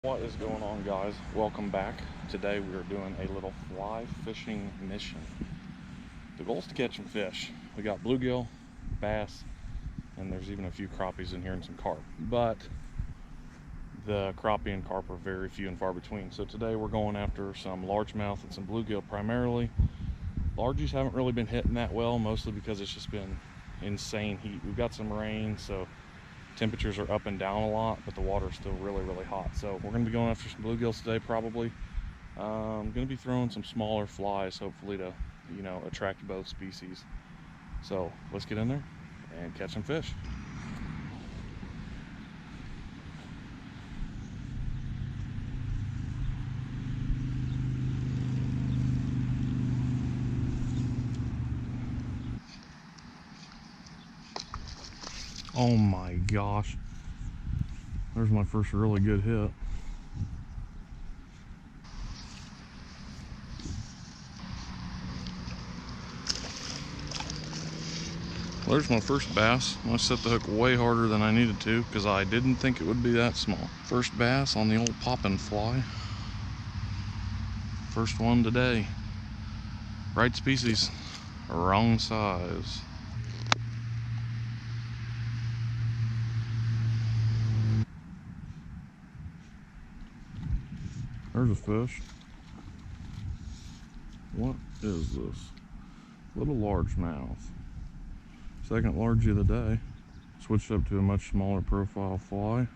What is going on, guys? Welcome back. Today we are doing a little fly fishing mission. The goal is to catch some fish. We got bluegill, bass, and there's even a few crappies in here and some carp. But the crappie and carp are very few and far between. So today we're going after some largemouth and some bluegill primarily. Largies haven't really been hitting that well, mostly because it's just been insane heat. We've got some rain, so temperatures are up and down a lot, but the water's still really hot. So we're going to be going after some bluegills today, probably. I'm going to be throwing some smaller flies, hopefully to, attract both species. So let's get in there and catch some fish. Oh my gosh. There's my first really good hit. There's my first bass. I set the hook way harder than I needed to because I didn't think it would be that small. First bass on the old poppin' fly. First one today. Right species, wrong size. There's a fish. What is this? Little largemouth. Second largie of the day. Switched up to a much smaller profile fly.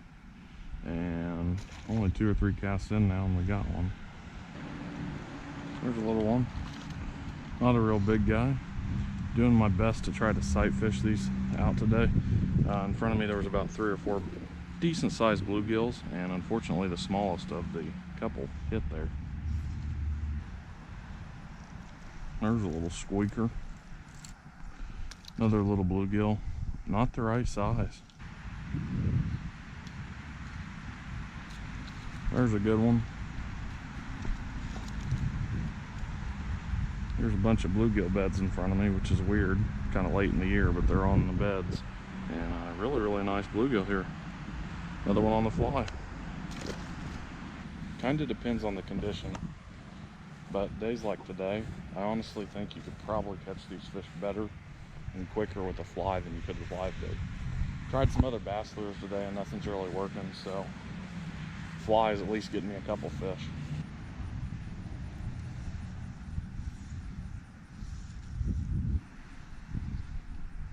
And only 2 or 3 casts in now and we got one. There's a little one. Not a real big guy. Doing my best to try to sight fish these out today. In front of me there was about 3 or 4 decent sized bluegills, and unfortunately the smallest of the couple hit there. There's a little squeaker. Another little bluegill. Not the right size. There's a good one. There's a bunch of bluegill beds in front of me, which is weird. Kind of late in the year, but they're on the beds. And really nice bluegill here. Another one on the fly. Kind of depends on the condition. But days like today, I honestly think you could probably catch these fish better and quicker with a fly than you could with live bait. Tried some other bass lures today and nothing's really working, so fly is at least getting me a couple fish.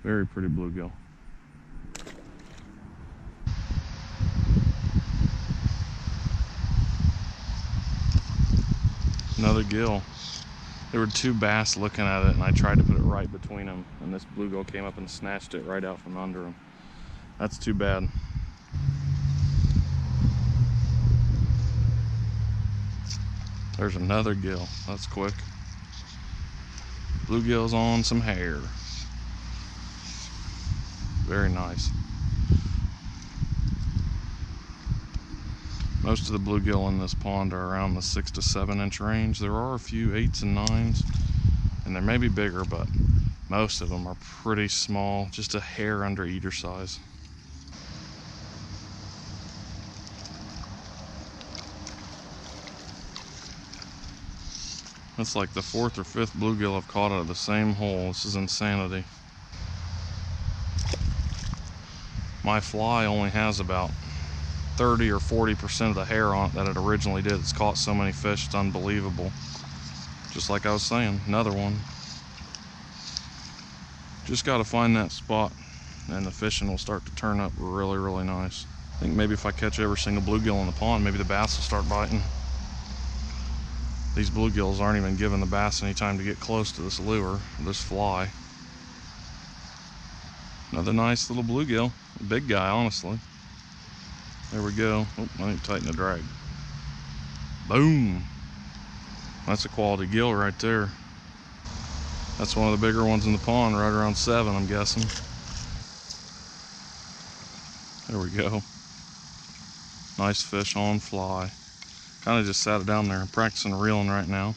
Very pretty bluegill. Another gill. There were 2 bass looking at it and I tried to put it right between them, and this bluegill came up and snatched it right out from under him. That's too bad. There's another gill. That's quick. Bluegill's on some hair. Very nice. Most of the bluegill in this pond are around the 6 to 7 inch range. There are a few 8s and 9s, and they may be bigger, but most of them are pretty small, just a hair under eater size. That's like the 4th or 5th bluegill I've caught out of the same hole. This is insanity. My fly only has about 30 or 40% of the hair on it that it originally did. It's caught so many fish, it's unbelievable. Just like I was saying, another one. Just got to find that spot and the fishing will start to turn up really nice. I think maybe if I catch every single bluegill in the pond, maybe the bass will start biting. These bluegills aren't even giving the bass any time to get close to this lure, this fly. Another nice little bluegill. A big guy, honestly. There we go. Oh, I need to tighten the drag. Boom. That's a quality gill right there. That's one of the bigger ones in the pond, right around 7, I'm guessing. There we go. Nice fish on fly. Kind of just sat it down there. I'm practicing reeling right now.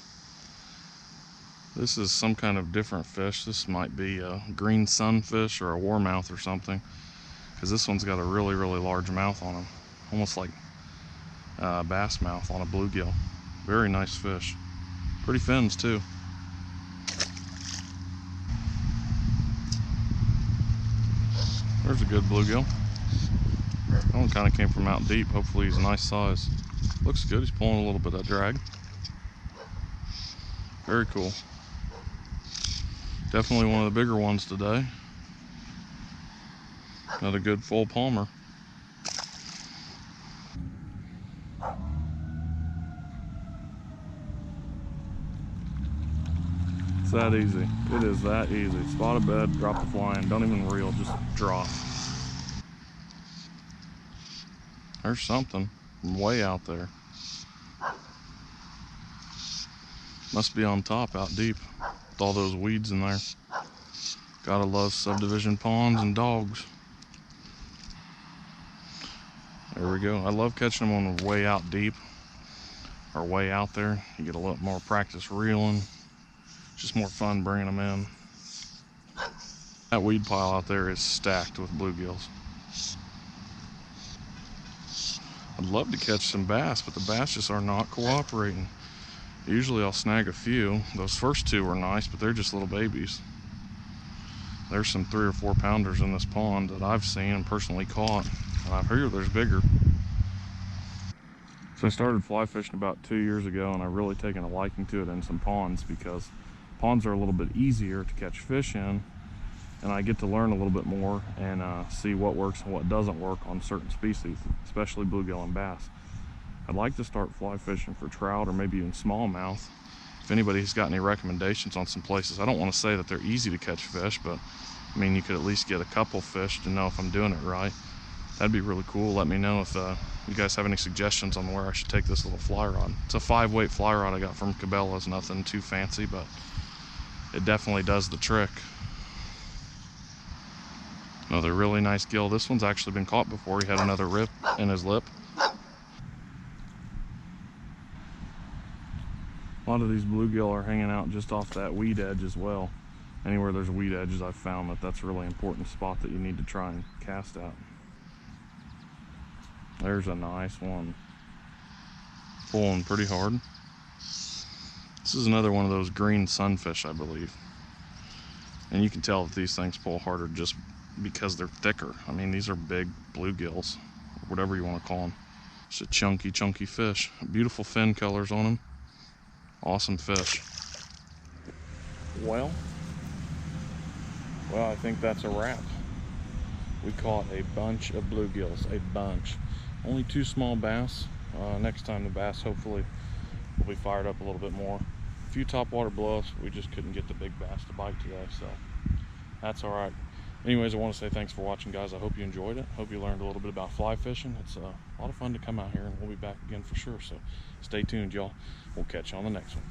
This is some kind of different fish. This might be a green sunfish or a warmouth or something, because this one's got a really large mouth on him. Almost like bass mouth on a bluegill. Very nice fish. Pretty fins too. There's a good bluegill. That one kind of came from out deep. Hopefully he's a nice size. Looks good. He's pulling a little bit of drag. Very cool. Definitely one of the bigger ones today. Another good full palmer. It's that easy. It is that easy. Spot a bed, drop the fly in. Don't even reel, just drop. There's something way out there. Must be on top, out deep, with all those weeds in there. Gotta love subdivision ponds and dogs. There we go. I love catching them on way out deep or way out there. You get a lot more practice reeling. It's just more fun bringing them in. That weed pile out there is stacked with bluegills. I'd love to catch some bass, but the bass just are not cooperating. Usually I'll snag a few. Those first two were nice, but they're just little babies. There's some 3 or 4 pounders in this pond that I've seen and personally caught, and I've heard there's bigger. So I started fly fishing about 2 years ago, and I've really taken a liking to it in some ponds because ponds are a little bit easier to catch fish in, and I get to learn a little bit more and see what works and what doesn't work on certain species, especially bluegill and bass. I'd like to start fly fishing for trout or maybe even smallmouth. If anybody's got any recommendations on some places, I don't want to say that they're easy to catch fish, but I mean, you could at least get a couple fish to know if I'm doing it right. That'd be really cool. Let me know if you guys have any suggestions on where I should take this little fly rod. It's a 5-weight fly rod I got from Cabela's. Nothing too fancy, but it definitely does the trick. Another really nice gill. This one's actually been caught before. He had another rip in his lip. A lot of these bluegill are hanging out just off that weed edge as well. Anywhere there's weed edges, I've found that that's a really important spot that you need to try and cast at. There's a nice one. Pulling pretty hard. This is another one of those green sunfish, I believe. And you can tell that these things pull harder just because they're thicker. I mean, these are big bluegills, or whatever you want to call them. It's a chunky fish. Beautiful fin colors on them. Awesome fish. Well, I think that's a wrap. We caught a bunch of bluegills, a bunch. Only 2 small bass. Next time the bass hopefully will be fired up a little bit more. A few topwater blow-ups, we just couldn't get the big bass to bite today, so that's all right. Anyways, I want to say thanks for watching, guys. I hope you enjoyed it. Hope you learned a little bit about fly fishing. It's a lot of fun to come out here, and we'll be back again for sure. So stay tuned, y'all. We'll catch you on the next one.